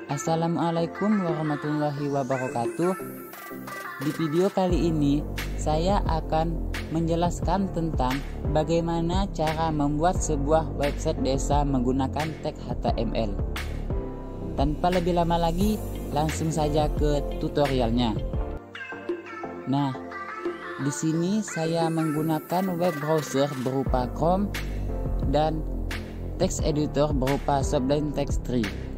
Assalamualaikum warahmatullahi wabarakatuh. Di video kali ini saya akan menjelaskan tentang bagaimana cara membuat sebuah website desa menggunakan tag HTML. Tanpa lebih lama lagi, langsung saja ke tutorialnya. Nah, di sini saya menggunakan web browser berupa Chrome dan text editor berupa Sublime Text 3.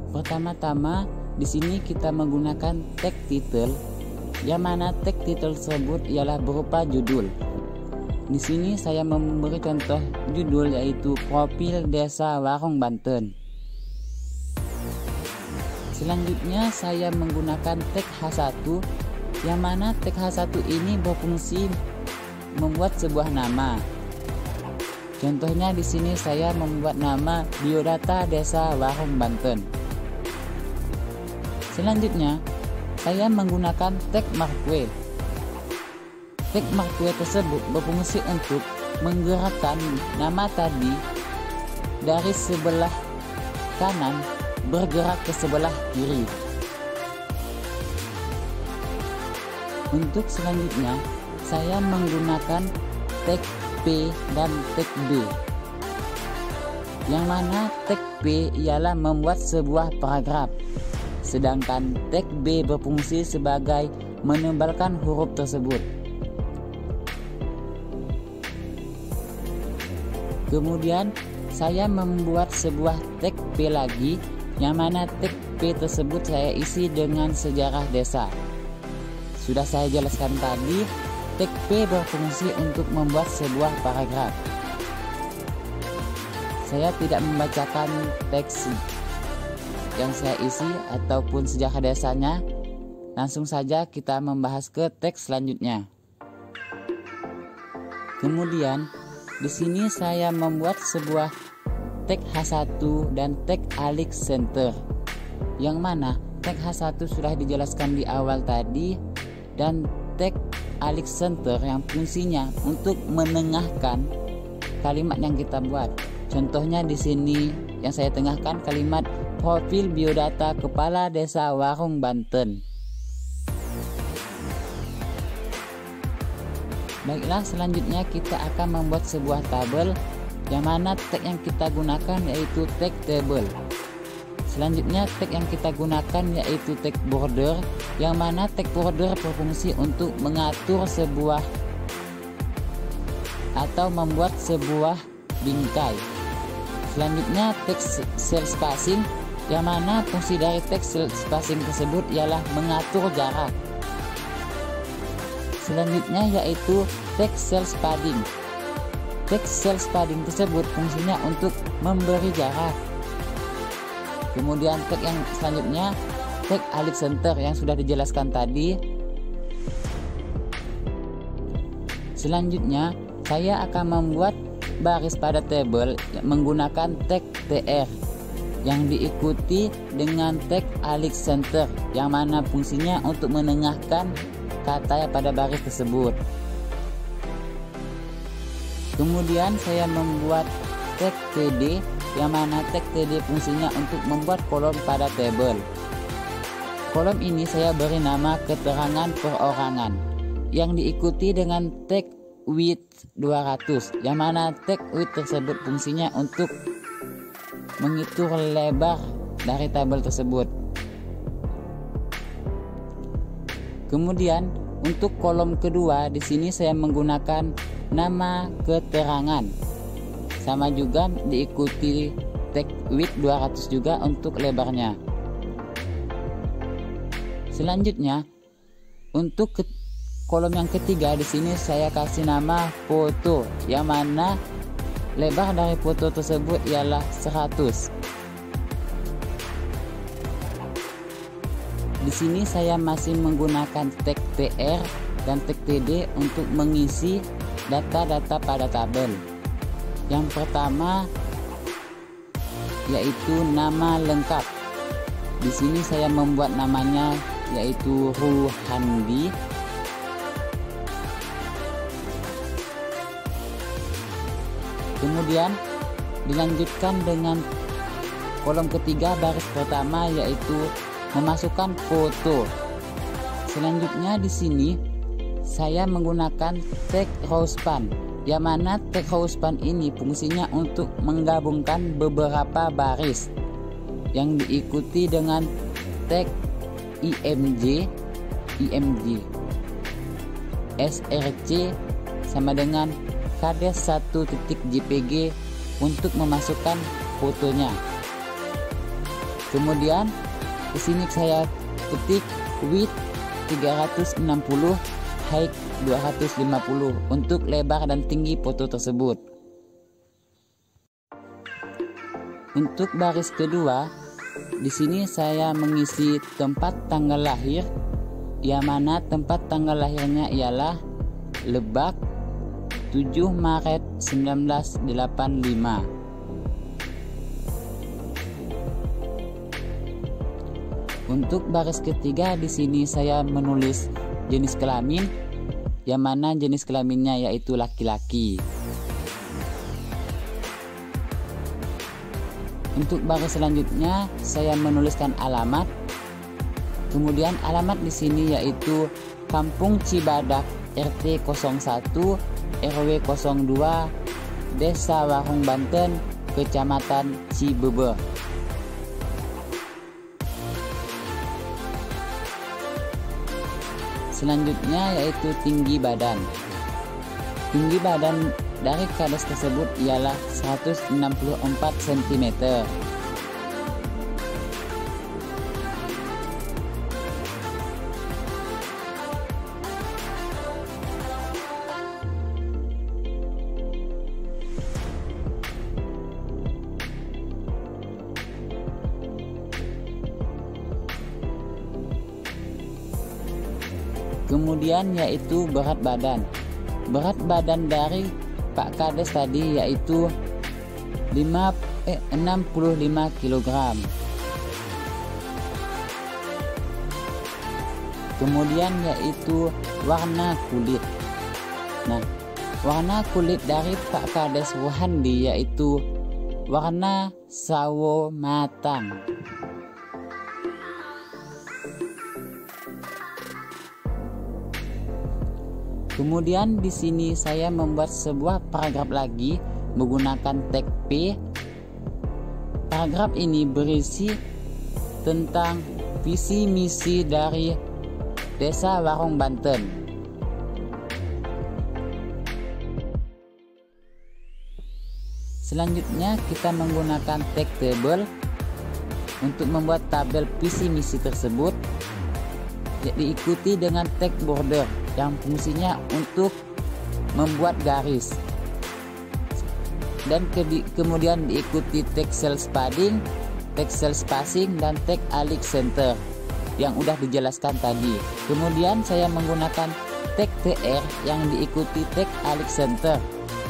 Pertama-tama di sini kita menggunakan tag title, yang mana tag title tersebut ialah berupa judul. Di sini saya memberi contoh judul yaitu Profil Desa Warung Banten. Selanjutnya saya menggunakan tag H1, yang mana tag H1 ini berfungsi membuat sebuah nama. Contohnya di sini saya membuat nama Biodata Desa Warung Banten. Selanjutnya, saya menggunakan tag marquee. Tag marquee tersebut berfungsi untuk menggerakkan nama tadi dari sebelah kanan bergerak ke sebelah kiri. Untuk selanjutnya, saya menggunakan tag P dan tag B. Yang mana tag P ialah membuat sebuah paragraf, sedangkan tag B berfungsi sebagai menebalkan huruf tersebut. Kemudian saya membuat sebuah tag P lagi, yang mana tag P tersebut saya isi dengan sejarah desa. Sudah saya jelaskan tadi, tag P berfungsi untuk membuat sebuah paragraf. Saya tidak membacakan teks yang saya isi ataupun sejarah desanya. Langsung saja kita membahas ke teks selanjutnya. Kemudian di sini saya membuat sebuah tag H1 dan tag Alex Center, yang mana tag H1 sudah dijelaskan di awal tadi, dan tag Alex Center yang fungsinya untuk menengahkan kalimat yang kita buat. Contohnya di sini yang saya tengahkan kalimat Profil Biodata Kepala Desa Warung Banten. Baiklah, selanjutnya kita akan membuat sebuah tabel, yang mana tag yang kita gunakan yaitu tag table. Selanjutnya tag yang kita gunakan yaitu tag border, yang mana tag border berfungsi untuk mengatur sebuah atau membuat sebuah bingkai. Selanjutnya tag cell spacing, yang mana fungsi dari tag cell spacing tersebut ialah mengatur jarak. Selanjutnya yaitu tag cell padding. Tag cell padding tersebut fungsinya untuk memberi jarak. Kemudian tag yang selanjutnya tag Alex Center yang sudah dijelaskan tadi. Selanjutnya saya akan membuat baris pada tabel menggunakan tag TR yang diikuti dengan tag Alex Center, yang mana fungsinya untuk menengahkan kata pada baris tersebut. Kemudian saya membuat tag TD, yang mana tag TD fungsinya untuk membuat kolom pada tabel. Kolom ini saya beri nama keterangan perorangan, yang diikuti dengan tag width 200, yang mana tag width tersebut fungsinya untuk mengatur lebar dari tabel tersebut. Kemudian untuk kolom kedua di sini saya menggunakan nama keterangan, sama juga diikuti tag width 200 juga untuk lebarnya. Selanjutnya untuk kolom yang ketiga di sini saya kasih nama foto, yang mana lebar dari foto tersebut ialah 100. Di sini saya masih menggunakan tag TR dan tag TD untuk mengisi data-data pada tabel. Yang pertama yaitu nama lengkap. Di sini saya membuat namanya yaitu Ruhandi. Kemudian dilanjutkan dengan kolom ketiga baris pertama yaitu memasukkan foto. Selanjutnya di sini saya menggunakan tag row span, yang mana tag row span ini fungsinya untuk menggabungkan beberapa baris yang diikuti dengan tag img, src sama dengan kdes1.jpg untuk memasukkan fotonya. Kemudian di sini saya ketik width 360, height 250 untuk lebar dan tinggi foto tersebut. Untuk baris kedua, di sini saya mengisi tempat tanggal lahir, yang mana tempat tanggal lahirnya ialah Lebak 7 Maret 1985. Untuk baris ketiga di sini saya menulis jenis kelamin, yang mana jenis kelaminnya yaitu laki-laki. Untuk baris selanjutnya saya menuliskan alamat. Kemudian alamat di sini yaitu Kampung Cibadak, RT 01, RW 02, Desa Warung Banten, Kecamatan Cibebe. Selanjutnya yaitu tinggi badan. Tinggi badan dari kades tersebut ialah 164 cm. Kemudian yaitu berat badan. Berat badan dari Pak Kades tadi yaitu 65 kg. Kemudian yaitu warna kulit. Nah, warna kulit dari Pak Kades Wahandi yaitu warna sawo matang. Kemudian di sini saya membuat sebuah paragraf lagi menggunakan tag P. Paragraf ini berisi tentang visi misi dari Desa Warung Banten. Selanjutnya kita menggunakan tag table untuk membuat tabel visi misi tersebut, diikuti dengan tag border yang fungsinya untuk membuat garis, dan kemudian diikuti tag cell padding, tag cell spacing, dan tag alik center yang udah dijelaskan tadi. Kemudian saya menggunakan tag tr yang diikuti tag alik center,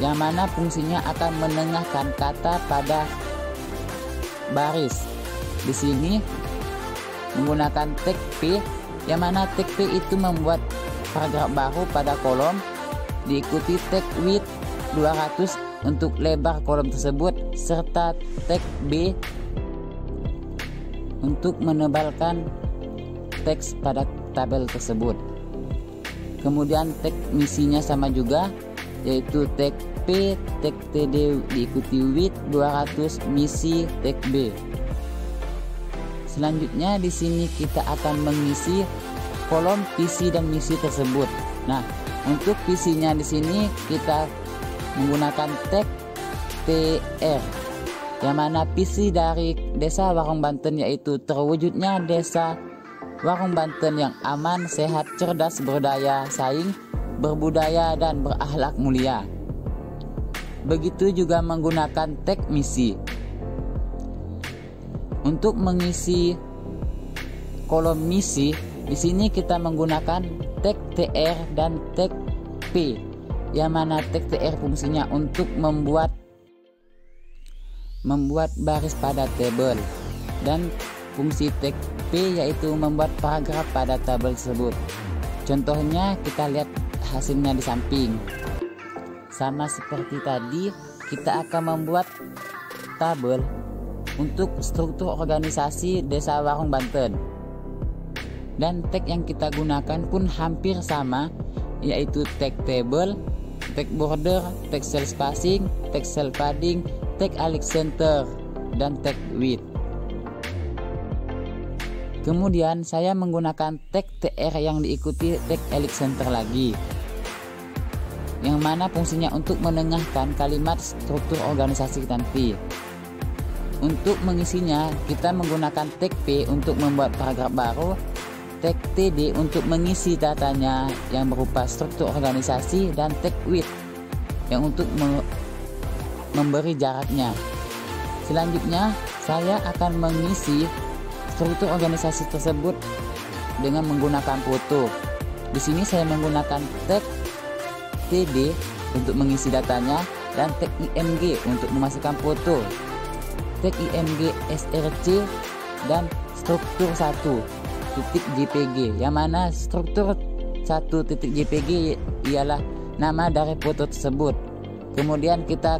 yang mana fungsinya akan menengahkan kata pada baris. Di sini menggunakan tag p, yang mana tag p itu membuat paragraf baru pada kolom, diikuti tag width 200 untuk lebar kolom tersebut, serta tag B untuk menebalkan teks pada tabel tersebut. Kemudian tag misinya sama juga, yaitu tag P, tag TD diikuti width 200, misi tag B. Selanjutnya di sini kita akan mengisi kolom visi dan misi tersebut. Nah, untuk visinya di sini kita menggunakan tag TR, yang mana visi dari Desa Warung Banten yaitu terwujudnya Desa Warung Banten yang aman, sehat, cerdas, berdaya saing, berbudaya, dan berakhlak mulia. Begitu juga menggunakan tag misi. Untuk mengisi kolom misi, di sini kita menggunakan tag TR dan tag P, yang mana tag TR fungsinya untuk membuat baris pada tabel, dan fungsi tag P yaitu membuat paragraf pada tabel tersebut. Contohnya kita lihat hasilnya di samping. Sama seperti tadi, kita akan membuat tabel untuk struktur organisasi Desa Warung Banten. Dan tag yang kita gunakan pun hampir sama, yaitu tag table, tag border, tag cell spacing, tag cell padding, tag Alex center, dan tag width. Kemudian saya menggunakan tag TR yang diikuti tag Alex center lagi, yang mana fungsinya untuk menengahkan kalimat struktur organisasi nanti. Untuk mengisinya, kita menggunakan tag P untuk membuat paragraf baru, tag TD untuk mengisi datanya yang berupa struktur organisasi, dan tag width yang untuk memberi jaraknya. Selanjutnya, saya akan mengisi struktur organisasi tersebut dengan menggunakan foto. Di sini saya menggunakan tag TD untuk mengisi datanya dan tag IMG untuk memasukkan foto, tag IMG SRC, dan struktur 1.jpg, yang mana struktur 1.jpg ialah nama dari foto tersebut. Kemudian kita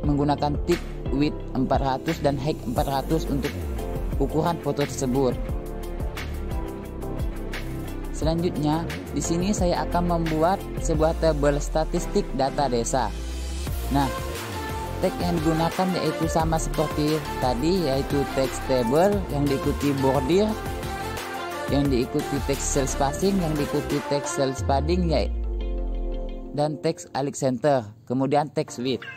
menggunakan tick width 400 dan height 400 untuk ukuran foto tersebut. Selanjutnya, di sini saya akan membuat sebuah tabel statistik data desa. Nah, tag yang digunakan yaitu sama seperti tadi, yaitu text table yang diikuti border, yang diikuti text cell spacing, yang diikuti text cell padding, dan text Alex center, kemudian text width.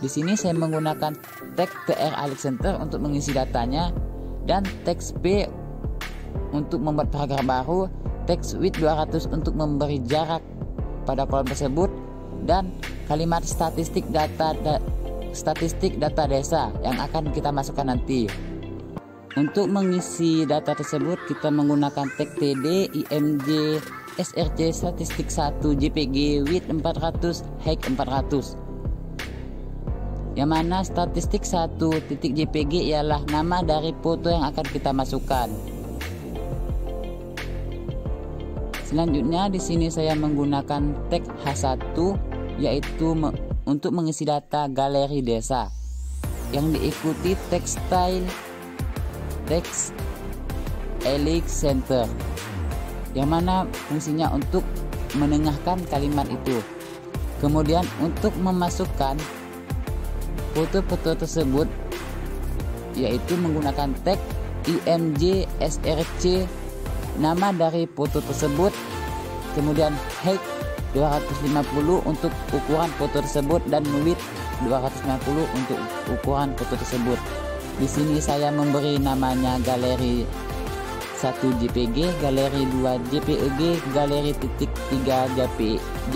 Di sini saya menggunakan tag TR Alex center untuk mengisi datanya, dan text P untuk membuat paragraf baru, text width 200 untuk memberi jarak pada kolom tersebut, dan kalimat statistik data desa yang akan kita masukkan nanti. Untuk mengisi data tersebut kita menggunakan tag TD, IMG, SRC, statistik 1, JPG, width 400, height 400. Yang mana statistik 1.jpg ialah nama dari foto yang akan kita masukkan. Selanjutnya di sini saya menggunakan tag H1, yaitu untuk mengisi data galeri desa, yang diikuti text style, text Alex center, yang mana fungsinya untuk menengahkan kalimat itu. Kemudian untuk memasukkan foto-foto tersebut, yaitu menggunakan tag IMG SRC, nama dari foto tersebut, kemudian height 250 untuk ukuran foto tersebut, dan width 250 untuk ukuran foto tersebut. Di sini saya memberi namanya galeri 1 JPG, galeri 2 JPEG, galeri titik 3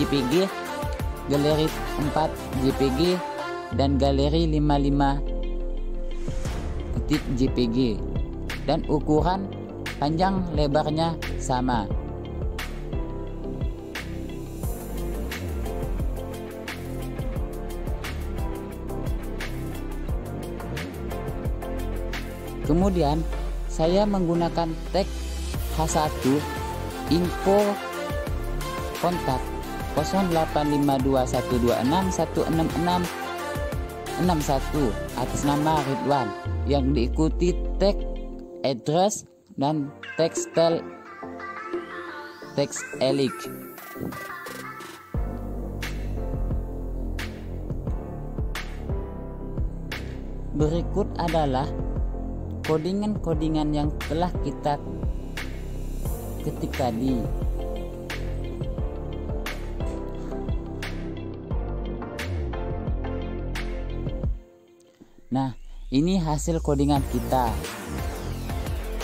JPG, galeri 4 JPG, dan galeri 55 titik JPG, dan ukuran panjang lebarnya sama. Kemudian saya menggunakan tag H1 info kontak 085212616661 atas nama Ridwan, yang diikuti tag address dan text Alex. Berikut adalah kodingan-kodingan yang telah kita ketik tadi. Nah, ini hasil kodingan kita.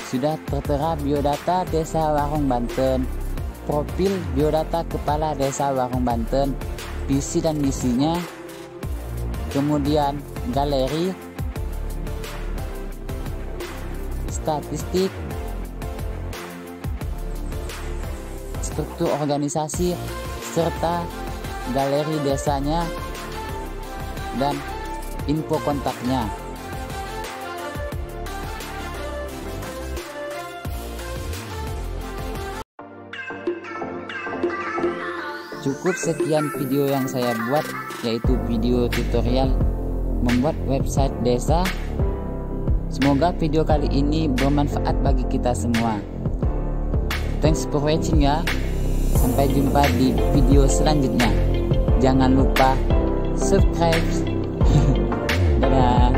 Sudah tertera biodata Desa Warung Banten, profil biodata Kepala Desa Warung Banten, visi dan misinya, kemudian galeri, statistik, struktur organisasi, serta galeri desanya dan info kontaknya. Cukup sekian video yang saya buat, yaitu video tutorial membuat website desa. Semoga video kali ini bermanfaat bagi kita semua. Thanks for watching ya. Sampai jumpa di video selanjutnya. Jangan lupa subscribe. Dadah.